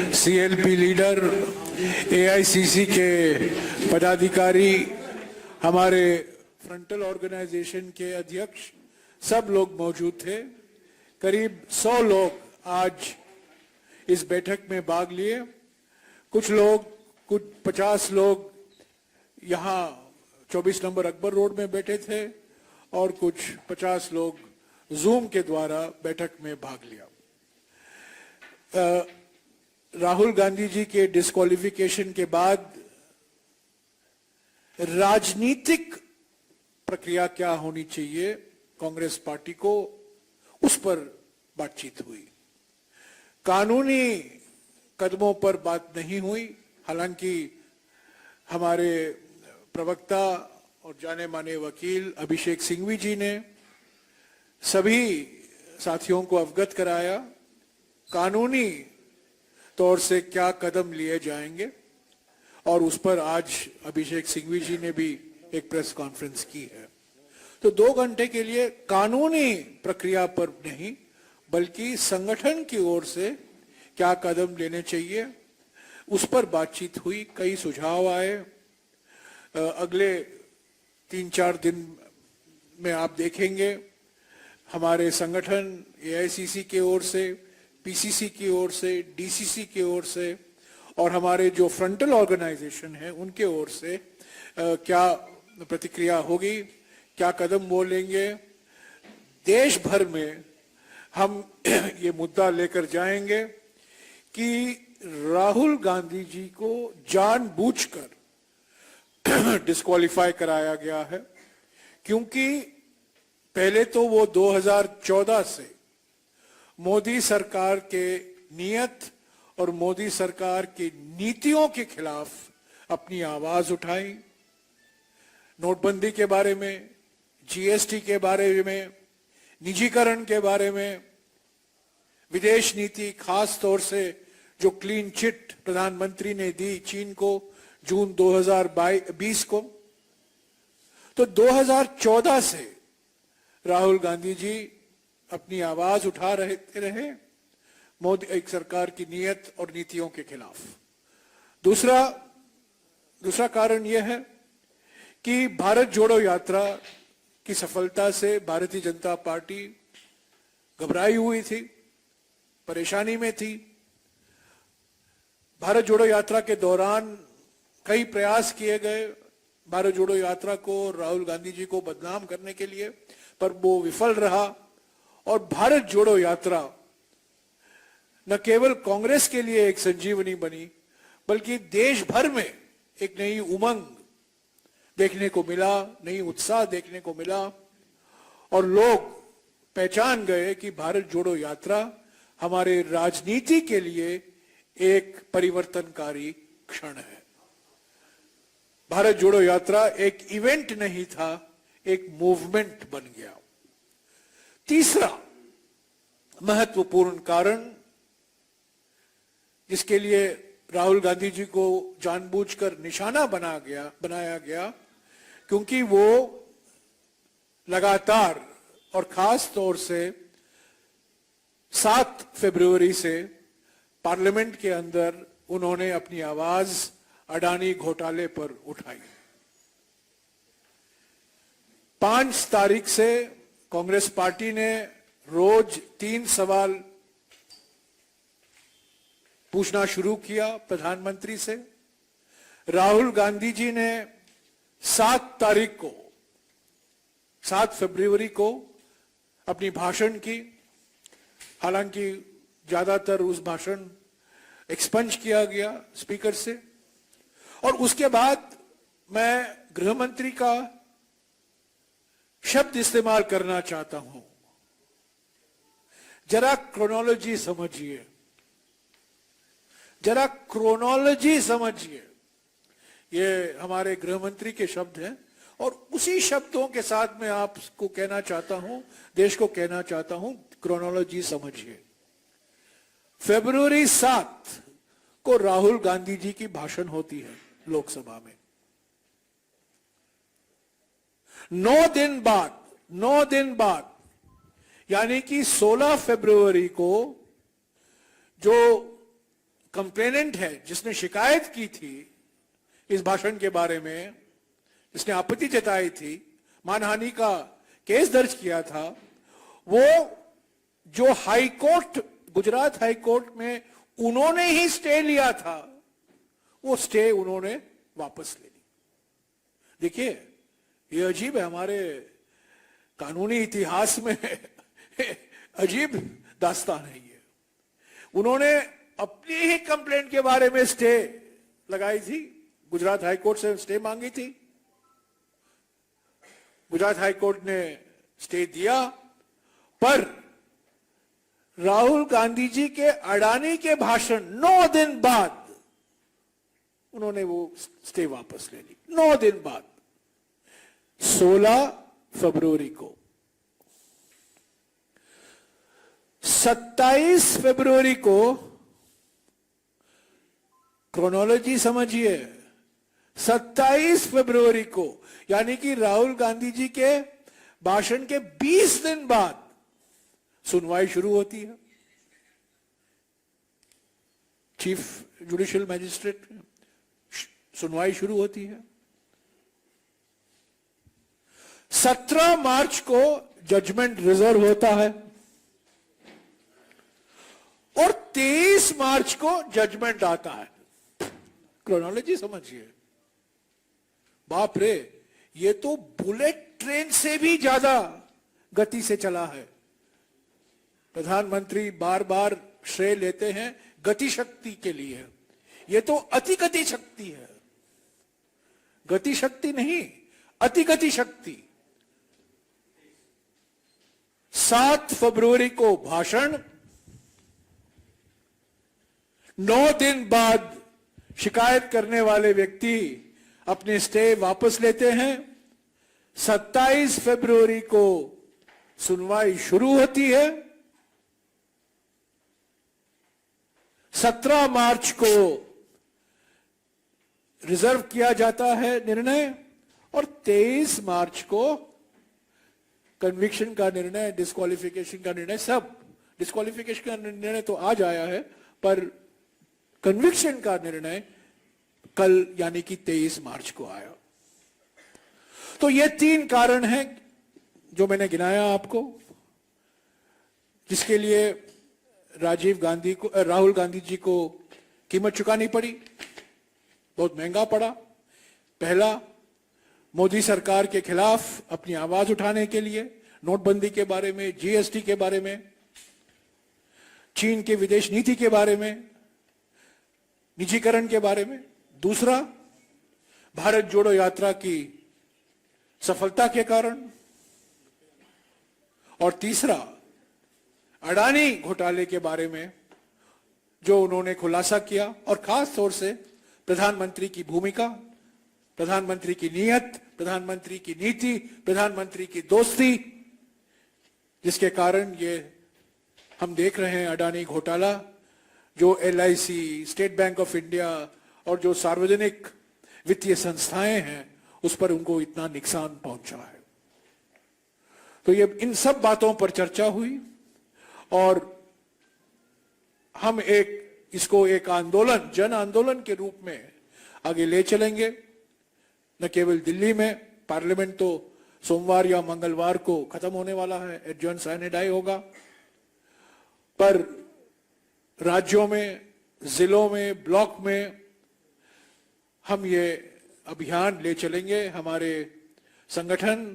CLP leader, AICC के पदाधिकारी, हमारे फ्रंटल ऑर्गेनाइजेशन के अध्यक्ष, सब लोग मौजूद थे। करीब 100 लोग आज इस बैठक में भाग लिए। कुछ 50 लोग यहाँ 24 नंबर अकबर रोड में बैठे थे और कुछ 50 लोग जूम के द्वारा बैठक में भाग लिया। राहुल गांधी जी के डिस्क्वालिफिकेशन के बाद राजनीतिक प्रक्रिया क्या होनी चाहिए कांग्रेस पार्टी को, उस पर बातचीत हुई। कानूनी कदमों पर बात नहीं हुई। हालांकि हमारे प्रवक्ता और जाने माने वकील अभिषेक सिंघवी जी ने सभी साथियों को अवगत कराया कानूनी तौर से क्या कदम लिए जाएंगे, और उस पर आज अभिषेक सिंघवी जी ने भी एक प्रेस कॉन्फ्रेंस की है। तो 2 घंटे के लिए कानूनी प्रक्रिया पर नहीं बल्कि संगठन की ओर से क्या कदम लेने चाहिए उस पर बातचीत हुई। कई सुझाव आए। अगले 3-4 दिन में आप देखेंगे हमारे संगठन एआईसीसी की ओर से, पीसीसी की ओर से, डीसीसी की ओर से और हमारे जो फ्रंटल ऑर्गेनाइजेशन है उनके ओर से क्या प्रतिक्रिया होगी, क्या कदम वो लेंगे। देश भर में हम ये मुद्दा लेकर जाएंगे कि राहुल गांधी जी को जानबूझकर डिस्क्वालीफाई कराया गया है, क्योंकि पहले तो वो 2014 से मोदी सरकार के नियत और मोदी सरकार की नीतियों के खिलाफ अपनी आवाज उठाई। नोटबंदी के बारे में, जीएसटी के बारे में, निजीकरण के बारे में, विदेश नीति, खास तौर से जो क्लीन चिट प्रधानमंत्री ने दी चीन को जून 2020 को। तो 2014 से राहुल गांधी जी अपनी आवाज उठा रहे मोदी एक सरकार की नीयत और नीतियों के खिलाफ। दूसरा कारण यह है कि भारत जोड़ो यात्रा की सफलता से भारतीय जनता पार्टी घबराई हुई थी, परेशानी में थी। भारत जोड़ो यात्रा के दौरान कई प्रयास किए गए भारत जोड़ो यात्रा को, राहुल गांधी जी को बदनाम करने के लिए, पर वो विफल रहा। और भारत जोड़ो यात्रा न केवल कांग्रेस के लिए एक संजीवनी बनी बल्कि देश भर में एक नई उमंग देखने को मिला, नई उत्साह देखने को मिला और लोग पहचान गए कि भारत जोड़ो यात्रा हमारे राजनीति के लिए एक परिवर्तनकारी क्षण है। भारत जोड़ो यात्रा एक इवेंट नहीं था, एक मूवमेंट बन गया। तीसरा महत्वपूर्ण कारण जिसके लिए राहुल गांधी जी को जानबूझकर निशाना बनाया गया, क्योंकि वो लगातार और खास तौर से 7 फरवरी से पार्लियामेंट के अंदर उन्होंने अपनी आवाज अडानी घोटाले पर उठाई। 5 तारीख से कांग्रेस पार्टी ने रोज 3 सवाल पूछना शुरू किया प्रधानमंत्री से। राहुल गांधी जी ने 7 फरवरी को अपनी भाषण की। हालांकि ज्यादातर उस भाषण एक्सपंज किया गया स्पीकर से। और उसके बाद मैं गृह मंत्री का शब्द इस्तेमाल करना चाहता हूं। जरा क्रोनोलॉजी समझिए, जरा क्रोनोलॉजी समझिए। ये हमारे गृह मंत्री के शब्द हैं और उसी शब्दों के साथ मैं आपको कहना चाहता हूं, देश को कहना चाहता हूं, क्रोनोलॉजी समझिए। फरवरी 7 को राहुल गांधी जी की भाषण होती है लोकसभा में। 9 दिन बाद यानी कि 16 फरवरी को जो कंप्लेनेंट है, जिसने शिकायत की थी इस भाषण के बारे में, जिसने आपत्ति जताई थी, मानहानि का केस दर्ज किया था, वो जो high court, Gujarat high court में उन्होंने ही स्टे लिया था, वो स्टे उन्होंने वापस ले ली। देखिए, ये अजीब है, हमारे कानूनी इतिहास में अजीब दास्तान है ये। उन्होंने अपनी ही कंप्लेंट के बारे में स्टे लगाई थी, गुजरात हाई कोर्ट से स्टे मांगी थी, गुजरात हाई कोर्ट ने स्टे दिया, पर राहुल गांधी जी के अडानी के भाषण 9 दिन बाद उन्होंने वो स्टे वापस ले ली। 9 दिन बाद, 16 फरवरी को, 27 फरवरी को, क्रोनोलॉजी समझिए, 27 फरवरी को, यानी कि राहुल गांधी जी के भाषण के 20 दिन बाद सुनवाई शुरू होती है। चीफ जुडिशियल मैजिस्ट्रेट, सुनवाई शुरू होती है। 17 मार्च को जजमेंट रिजर्व होता है और 23 मार्च को जजमेंट आता है। क्रोनोलॉजी समझिए। बाप रे, ये तो बुलेट ट्रेन से भी ज्यादा गति से चला है। प्रधानमंत्री बार बार श्रेय लेते हैं गति शक्ति के लिए, ये तो अति गति शक्ति है, गति शक्ति नहीं, अति गति शक्ति। 7 फरवरी को भाषण, 9 दिन बाद शिकायत करने वाले व्यक्ति अपने स्टे वापस लेते हैं। 27 फरवरी को सुनवाई शुरू होती है। 17 मार्च को रिजर्व किया जाता है निर्णय और 23 मार्च को कन्विक्शन का निर्णय, डिस्क्वालिफिकेशन का निर्णय, सब डिस्क्वालिफिकेशन का निर्णय तो आज आया है, पर कन्विक्शन का निर्णय कल यानी कि 23 मार्च को आया। तो ये 3 कारण हैं जो मैंने गिनाया आपको, जिसके लिए राहुल गांधी जी को कीमत चुकानी पड़ी, बहुत महंगा पड़ा। पहला, मोदी सरकार के खिलाफ अपनी आवाज उठाने के लिए, नोटबंदी के बारे में, जीएसटी के बारे में, चीन के विदेश नीति के बारे में, निजीकरण के बारे में। दूसरा, भारत जोड़ो यात्रा की सफलता के कारण। और तीसरा, अडानी घोटाले के बारे में जो उन्होंने खुलासा किया, और खास तौर से प्रधानमंत्री की भूमिका, प्रधानमंत्री की नीयत, प्रधानमंत्री की नीति, प्रधानमंत्री की दोस्ती, जिसके कारण ये हम देख रहे हैं अडानी घोटाला, जो LIC, state bank of India और जो सार्वजनिक वित्तीय संस्थाएं हैं, उस पर उनको इतना नुकसान पहुंचा है। तो ये इन सब बातों पर चर्चा हुई और हम इसको एक आंदोलन, जन आंदोलन के रूप में आगे ले चलेंगे। न केवल दिल्ली में, पार्लियामेंट तो सोमवार या मंगलवार को खत्म होने वाला है, एडजर्न साइने डाई होगा, पर राज्यों में, जिलों में, ब्लॉक में हम ये अभियान ले चलेंगे। हमारे संगठन,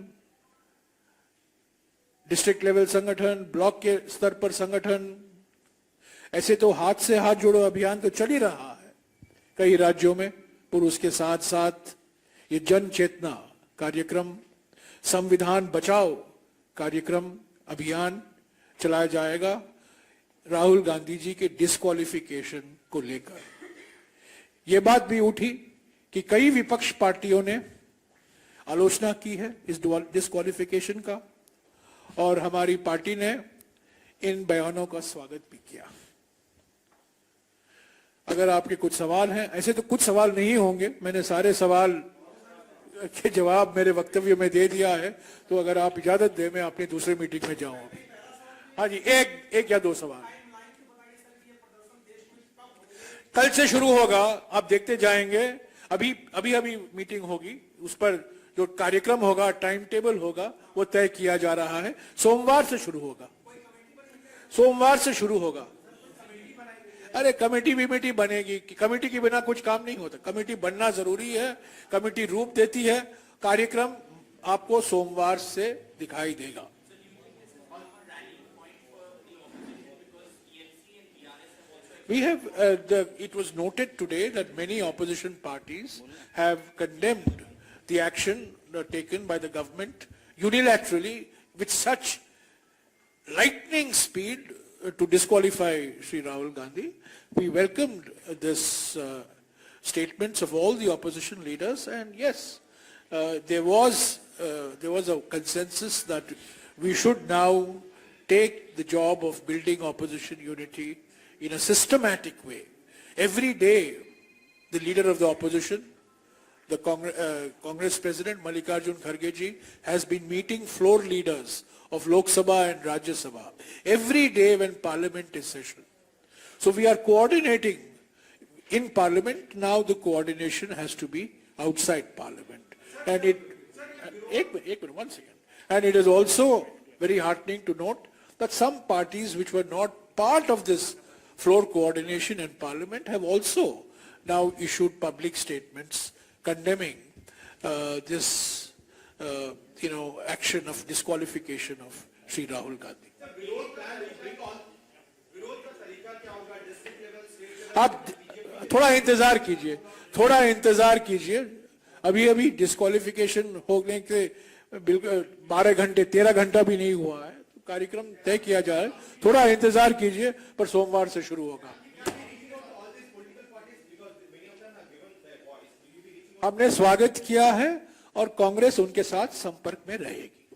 डिस्ट्रिक्ट लेवल संगठन, ब्लॉक के स्तर पर संगठन, ऐसे तो हाथ से हाथ जोड़ो अभियान तो चल ही रहा है कई राज्यों में, पर उसके साथ साथ ये जन चेतना कार्यक्रम, संविधान बचाओ कार्यक्रम, अभियान चलाया जाएगा राहुल गांधी जी के डिस्क्वालिफिकेशन को लेकर। यह बात भी उठी कि कई विपक्ष पार्टियों ने आलोचना की है इस डिस्क्वालिफिकेशन का, और हमारी पार्टी ने इन बयानों का स्वागत भी किया। अगर आपके कुछ सवाल हैं, ऐसे तो कुछ सवाल नहीं होंगे, मैंने सारे सवाल के जवाब मेरे वक्तव्य में दे दिया है, तो अगर आप इजाजत दें मैं अपनी दूसरी मीटिंग में जाऊं अभी। हाँ जी, एक या दो सवाल। कल से शुरू होगा, आप देखते जाएंगे। अभी अभी अभी मीटिंग होगी, उस पर जो कार्यक्रम होगा, टाइम टेबल होगा, वो तय किया जा रहा है। सोमवार से शुरू होगा, सोमवार से शुरू होगा। अरे कमेटी बनेगी, कमेटी के बिना कुछ काम नहीं होता। कमेटी बनना जरूरी है, कमेटी रूप देती है। कार्यक्रम आपको सोमवार से दिखाई देगा। We have, it was noted today that many opposition parties have condemned the action taken by the government unilaterally with such lightning speed to disqualify Sri Rahul Gandhi. We welcomed this statements of all the opposition leaders, and yes, there was a consensus that we should now take the job of building opposition unity in a systematic way. Every day, the leader of the opposition, the Congress President Mallikarjun Kharge ji, has been meeting floor leaders of Lok Sabha and Rajya Sabha every day when Parliament is session. So we are coordinating in Parliament. Now the coordination has to be outside Parliament. And one second. And it is also very heartening to note that some parties which were not part of this floor coordination in Parliament have also now issued public statements condemning this action of disqualification of Sri Rahul Gandhi. आप थोड़ा इंतजार कीजिए, अभी अभी disqualification होने के बिल्कुल 12 घंटे 13 घंटा भी नहीं हुआ है, तो कार्यक्रम तय किया जा रहा है। थोड़ा इंतजार कीजिए, पर सोमवार से शुरू होगा। हमने स्वागत किया है और कांग्रेस उनके साथ संपर्क में रहेगी।